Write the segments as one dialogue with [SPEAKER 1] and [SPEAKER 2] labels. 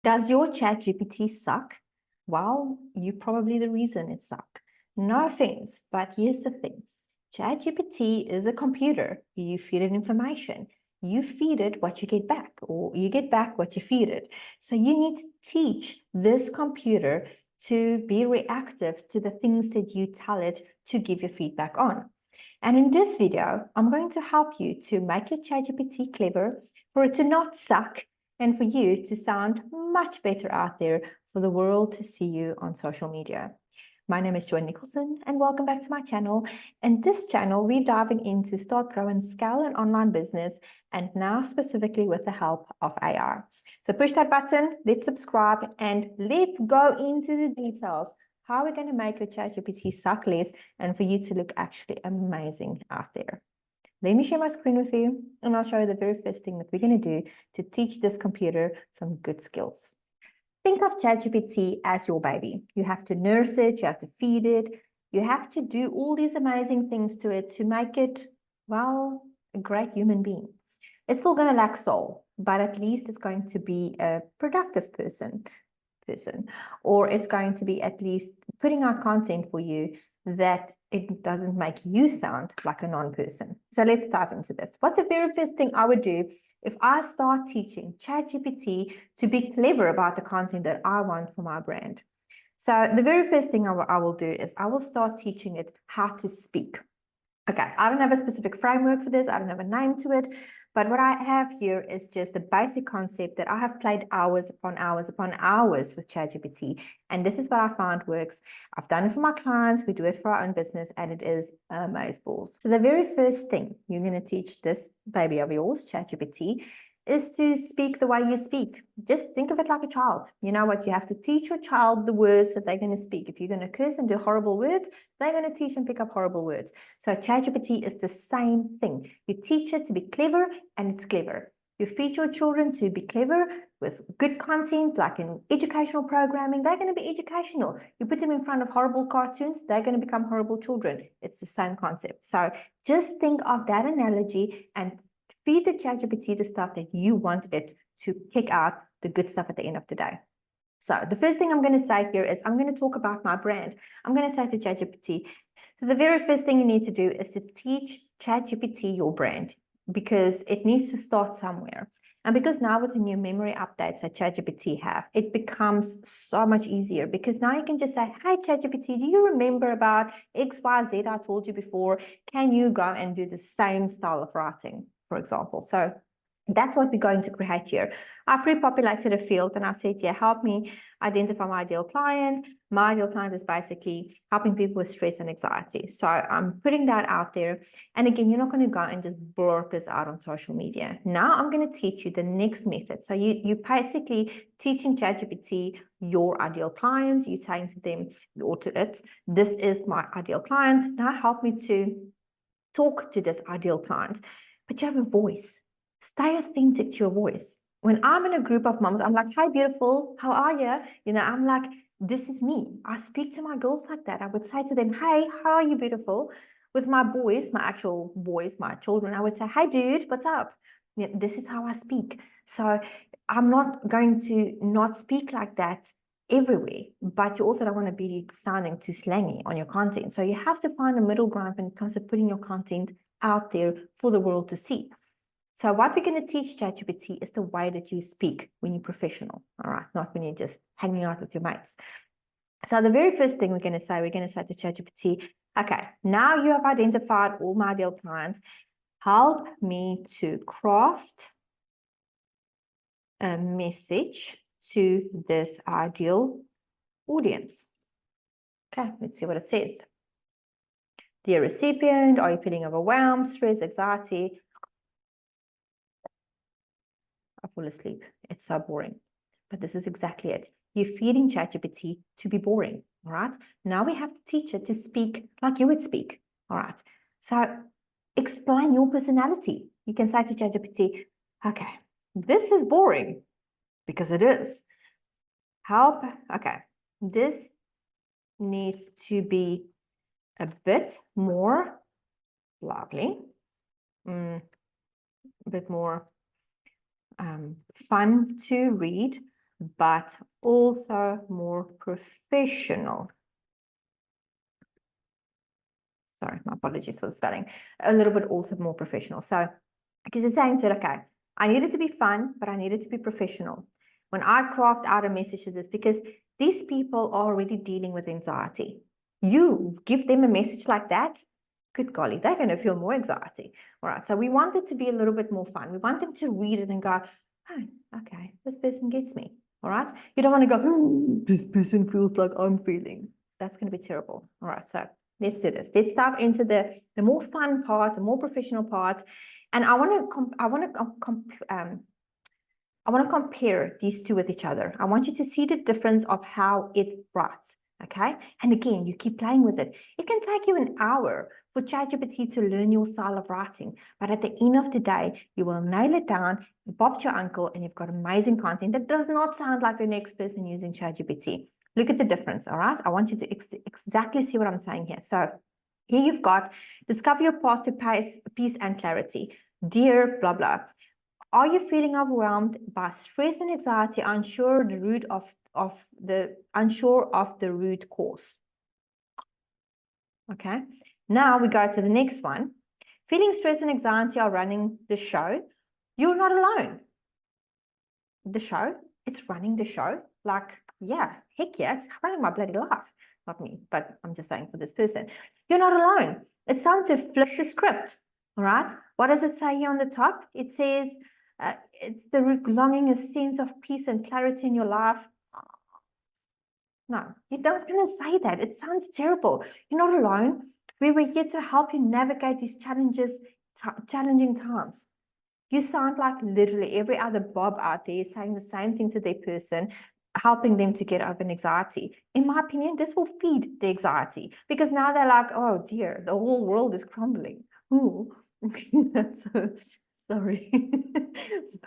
[SPEAKER 1] Does your ChatGPT suck? Well, you're probably the reason it suck. No offense, but here's the thing. ChatGPT is a computer. You feed it information. You feed it what you get back, or you get back what you feed it. So you need to teach this computer to be reactive to the things that you tell it to give your feedback on. And in this video, I'm going to help you to make your ChatGPT clever, for it to not suck, and for you to sound much better out there for the world to see you on social media. My name is Joy Nicholson, and welcome back to my channel. In this channel, we're diving into start, grow, and scale an online business, and now specifically with the help of AI. So push that button, let's subscribe, and let's go into the details. How we're going to make your ChatGPT suck less and for you to look actually amazing out there. Let me share my screen with you, and I'll show you the very first thing that we're going to do to teach this computer some good skills. Think of ChatGPT as your baby. You have to nurse it, you have to feed it, you have to do all these amazing things to it to make it, well, a great human being. It's still going to lack soul, but at least it's going to be a productive person, or it's going to be at least putting out content for you that it doesn't make you sound like a non-person. So let's dive into this. What's the very first thing I would do if I start teaching ChatGPT to be clever about the content that I want for my brand? So the very first thing I will do is I will start teaching it how to speak. Okay, I don't have a specific framework for this. I don't have a name to it. But what I have here is just a basic concept that I have played hours upon hours upon hours with ChatGPT. And this is what I found works. I've done it for my clients. We do it for our own business, and it is amazeballs. So the very first thing you're going to teach this baby of yours, ChatGPT, is to speak the way you speak. Just think of it like a child. You know what? You have to teach your child the words that they're going to speak. If you're going to curse and do horrible words, they're going to teach and pick up horrible words. So ChatGPT is the same thing. You teach it to be clever, and it's clever. You feed your children to be clever with good content, like in educational programming, they're going to be educational. You put them in front of horrible cartoons, they're going to become horrible children. It's the same concept. So just think of that analogy and feed the ChatGPT the stuff that you want it to kick out the good stuff at the end of the day. So the first thing I'm going to say here is I'm going to talk about my brand. I'm going to say to ChatGPT, so the very first thing you need to do is to teach ChatGPT your brand, because it needs to start somewhere. And because now with the new memory updates that ChatGPT have, it becomes so much easier, because now you can just say, hey, ChatGPT, do you remember about X, Y, Z I told you before? Can you go and do the same style of writing, for example? So that's what we're going to create here. I pre-populated a field and I said, yeah, help me identify my ideal client. My ideal client is basically helping people with stress and anxiety. So I'm putting that out there. And again, you're not going to go and just blurt this out on social media. Now I'm going to teach you the next method. So you basically teaching ChatGPT your ideal client. You're saying to them or to it, this is my ideal client. Now help me to talk to this ideal client. But you have a voice. Stay authentic to your voice. When I'm in a group of moms, I'm like, hi, beautiful, how are you? You know, I'm like, this is me. I speak to my girls like that. I would say to them, hey, how are you, beautiful? With my boys, my actual boys, my children, I would say, hey, dude, what's up? Yeah, this is how I speak. So I'm not going to not speak like that everywhere, but you also don't want to be sounding too slangy on your content. So you have to find a middle ground when it comes to putting your content out there for the world to see. So what we're going to teach ChatGPT is the way that you speak when you're professional, all right, not when you're just hanging out with your mates. So the very first thing we're going to say to ChatGPT, okay, now you have identified all my ideal clients. Help me to craft a message to this ideal audience. Okay, let's see what it says. Dear recipient, are you feeling overwhelmed, stress, anxiety? I fall asleep. It's so boring. But this is exactly it. You're feeding ChatGPT to be boring. All right. Now we have to teach it to speak like you would speak. All right. So explain your personality. You can say to ChatGPT, okay, this is boring, because it is. Help. Okay. This needs to be a bit more lively, a bit more fun to read, but also more professional. Sorry, my apologies for the spelling. A little bit also more professional. So, because you're saying to it, okay, I need it to be fun, but I need it to be professional. When I craft out a message to this, because these people are already dealing with anxiety. You give them a message like that, good golly, they're going to feel more anxiety. All right, so we want it to be a little bit more fun. We want them to read it and go, oh, okay, this person gets me. All right, you don't want to go, this person feels like I'm feeling. That's going to be terrible. All right, so let's do this. Let's dive into the more fun part, the more professional part. And I want to compare these two with each other. I want you to see the difference of how it writes. Okay. And again, you keep playing with it. It can take you an hour for ChatGPT to learn your style of writing. But at the end of the day, you will nail it down, Bob's your uncle, and you've got amazing content that does not sound like the next person using ChatGPT. Look at the difference. All right. I want you to exactly see what I'm saying here. So here you've got discover your path to peace and clarity. Dear blah blah. Are you feeling overwhelmed by stress and anxiety, unsure of the root cause? Okay. Now we go to the next one. Feeling stress and anxiety are running the show. You're not alone. The show, it's running the show. Like, yeah, heck yeah, it's running my bloody life. Not me, but I'm just saying for this person. You're not alone. It's time to flip the script. All right. What does it say here on the top? It says, it's the root longing, a sense of peace and clarity in your life. No, you're not going to say that. It sounds terrible. You're not alone. We were here to help you navigate these challenging times. You sound like literally every other Bob out there saying the same thing to their person, helping them to get over anxiety. In my opinion, this will feed the anxiety because now they're like, oh dear, the whole world is crumbling. Ooh. So, sorry.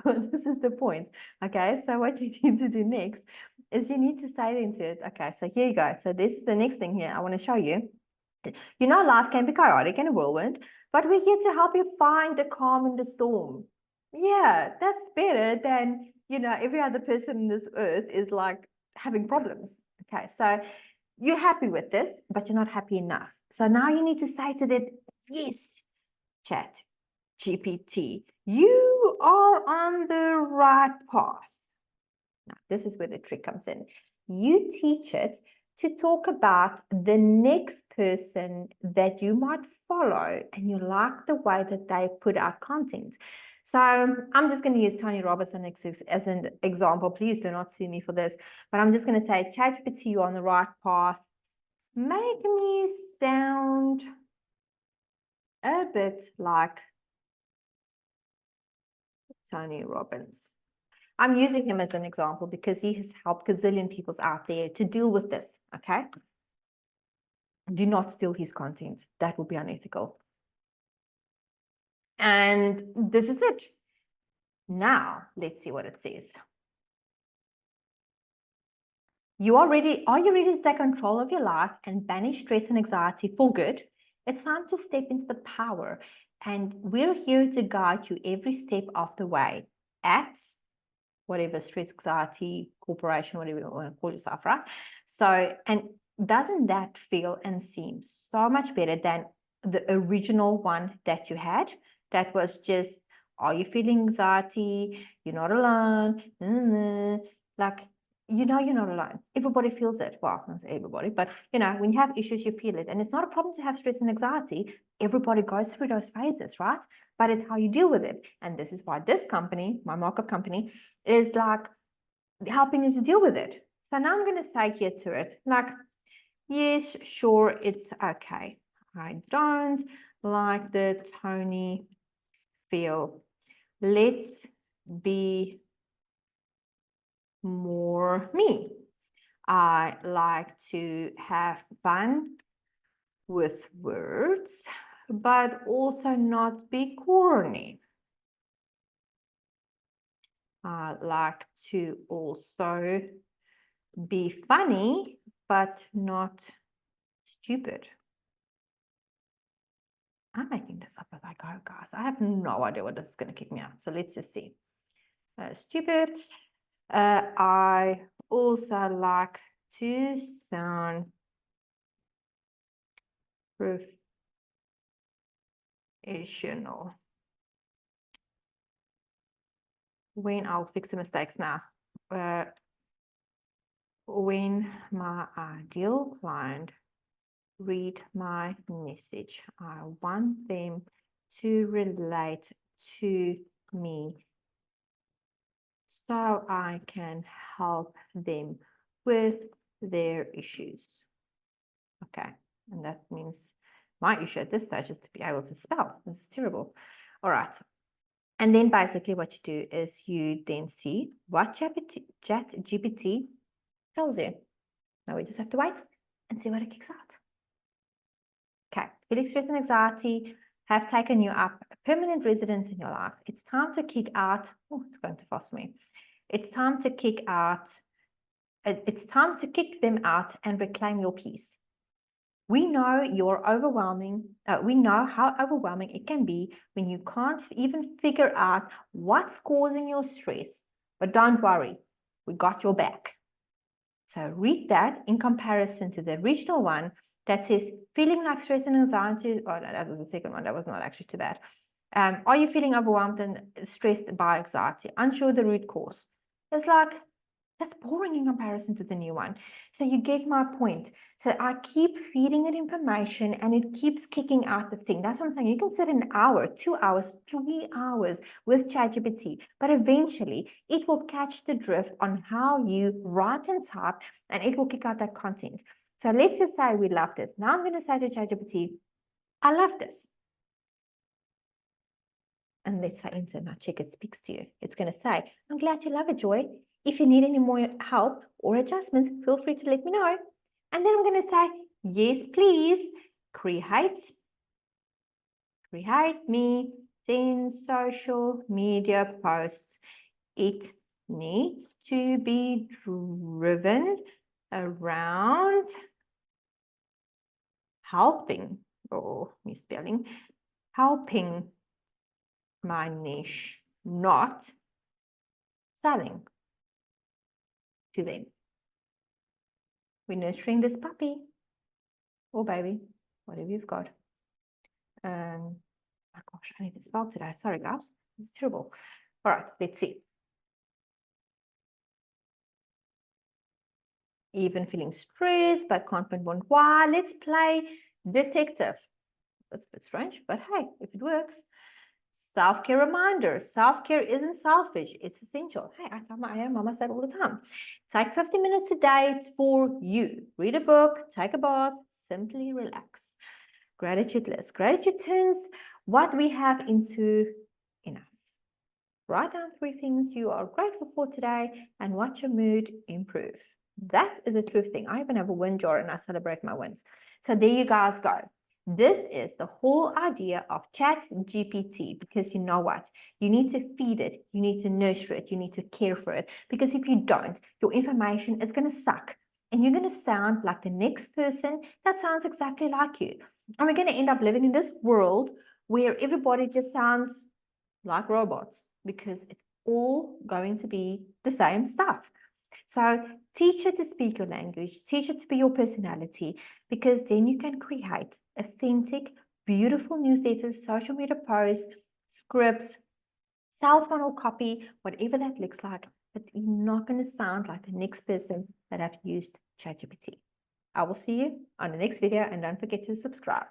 [SPEAKER 1] But this is the point. Okay, so what you need to do next is you need to say into it, okay, so here you go. So this is the next thing here I want to show you. You know, life can be chaotic and a whirlwind, but we're here to help you find the calm in the storm. Yeah, that's better than, every other person in this earth is like having problems. Okay, so you're happy with this, but you're not happy enough. So now you need to say to that, yes, Chat GPT, you are on the right path. Now, this is where the trick comes in. You teach it to talk about the next person that you might follow and you like the way that they put out content. So I'm just going to use Tony Robbins as an example. Please do not sue me for this, but I'm just going to say, ChatGPT, you're on the right path. Make me sound a bit like Tony Robbins. I'm using him as an example because he has helped gazillion people out there to deal with this, okay? Do not steal his content. That would be unethical. And this is it. Now, let's see what it says. Are you ready to take control of your life and banish stress and anxiety for good? It's time to step into the power. And we're here to guide you every step of the way at whatever stress, anxiety, corporation, whatever you want to call yourself, right? So, and doesn't that feel and seem so much better than the original one that you had? That was just, are you feeling anxiety? You're not alone. Like, you're not alone. Everybody feels it. Well, not everybody, but when you have issues, you feel it. And it's not a problem to have stress and anxiety. Everybody goes through those phases, right? But it's how you deal with it. And this is why this company, my markup company, is like helping you to deal with it. So now I'm going to say here to it, like, yes, sure, it's okay. I don't like the Tony feel. Let's be more me. I like to have fun with words, but also not be corny. I like to also be funny, but not stupid. I'm making this up as I go, guys. I have no idea what this is going to kick me out. So let's just see. Stupid, I also like to sound professional. When I'll fix the mistakes now. When my ideal client read my message, I want them to relate to me so I can help them with their issues. Okay, and that means my issue at this stage is to be able to spell. This is terrible. All right. And then basically what you do is you then see what ChatGPT tells you. Now we just have to wait and see what it kicks out. Okay, feeling stress and anxiety have taken you up a permanent residence in your life. It's time to kick out. Oh, it's going too fast for me. It's time to kick out. It's time to kick them out and reclaim your peace. We know you're overwhelming. We know how overwhelming it can be when you can't even figure out what's causing your stress. But don't worry, we got your back. So read that in comparison to the original one that says, feeling like stress and anxiety. Oh, no, that was the second one. That was not actually too bad. Are you feeling overwhelmed and stressed by anxiety? Unsure the root cause. It's like, that's boring in comparison to the new one. So you get my point. So I keep feeding it information and it keeps kicking out the thing. That's what I'm saying. You can sit an hour, 2 hours, 3 hours with ChatGPT, but eventually it will catch the drift on how you write and type, and it will kick out that content. So let's just say we love this. Now I'm going to say to ChatGPT, I love this. And let's say enter. Now check it speaks to you. It's going to say, I'm glad you love it, Joy. If you need any more help or adjustments, feel free to let me know. And then I'm going to say, yes, please, create me 10 social media posts. It needs to be driven around helping, or misspelling, helping my niche, not selling to them. We're nurturing this puppy or baby, whatever you've got. Oh gosh, I need to spell today. Sorry, guys. This is terrible. All right, let's see. Even feeling stressed but can't pinpoint why. Let's play detective. That's a bit strange, but hey, if it works. Self-care reminder. Self-care isn't selfish. It's essential. Hey, I tell my mama that all the time. Take 50 minutes a day for you. Read a book, take a bath, simply relax. Gratitude list. Gratitude turns what we have into enough. Write down 3 things you are grateful for today and watch your mood improve. That is a true thing. I even have a win jar and I celebrate my wins. So there you guys go. This is the whole idea of ChatGPT, because you know what? You need to feed it, you need to nurture it, you need to care for it, because if you don't, your information is going to suck and you're going to sound like the next person that sounds exactly like you. And we're going to end up living in this world where everybody just sounds like robots, because it's all going to be the same stuff. So teach it to speak your language, teach it to be your personality, because then you can create authentic, beautiful newsletters, social media posts, scripts, sales funnel copy, whatever that looks like, but you're not going to sound like the next person that have used ChatGPT. I will see you on the next video, and don't forget to subscribe.